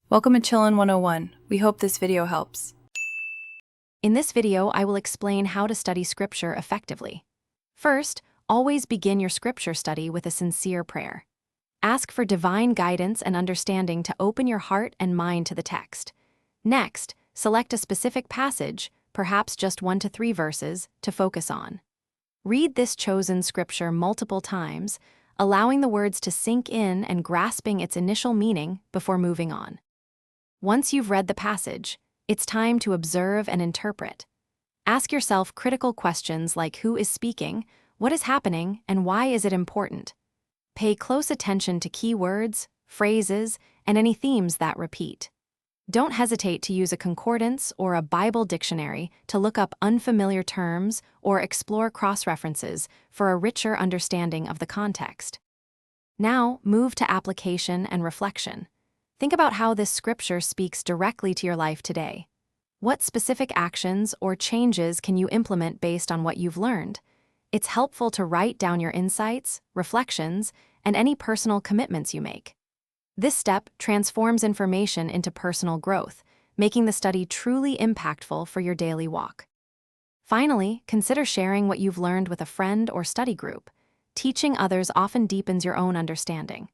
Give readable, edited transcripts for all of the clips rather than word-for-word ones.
Welcome to Chillin' 101. We hope this video helps. In this video, I will explain how to study scripture effectively. First, always begin your scripture study with a sincere prayer. Ask for divine guidance and understanding to open your heart and mind to the text. Next, select a specific passage, perhaps just 1 to 3 verses, to focus on. Read this chosen scripture multiple times, allowing the words to sink in and grasping its initial meaning before moving on. Once you've read the passage, it's time to observe and interpret. Ask yourself critical questions like who is speaking, what is happening, and why is it important? Pay close attention to key words, phrases, and any themes that repeat. Don't hesitate to use a concordance or a Bible dictionary to look up unfamiliar terms or explore cross-references for a richer understanding of the context. Now, move to application and reflection. Think about how this scripture speaks directly to your life today. What specific actions or changes can you implement based on what you've learned? It's helpful to write down your insights, reflections, and any personal commitments you make. This step transforms information into personal growth, making the study truly impactful for your daily walk. Finally, consider sharing what you've learned with a friend or study group. Teaching others often deepens your own understanding.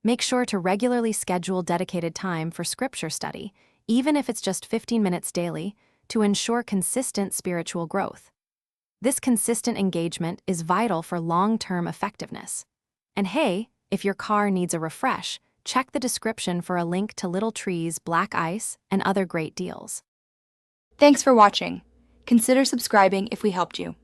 Make sure to regularly schedule dedicated time for scripture study, even if it's just 15 minutes daily, to ensure consistent spiritual growth. This consistent engagement is vital for long-term effectiveness. And hey, if your car needs a refresh, check the description for a link to Little Tree's Black Ice and other great deals. Thanks for watching. Consider subscribing if we helped you.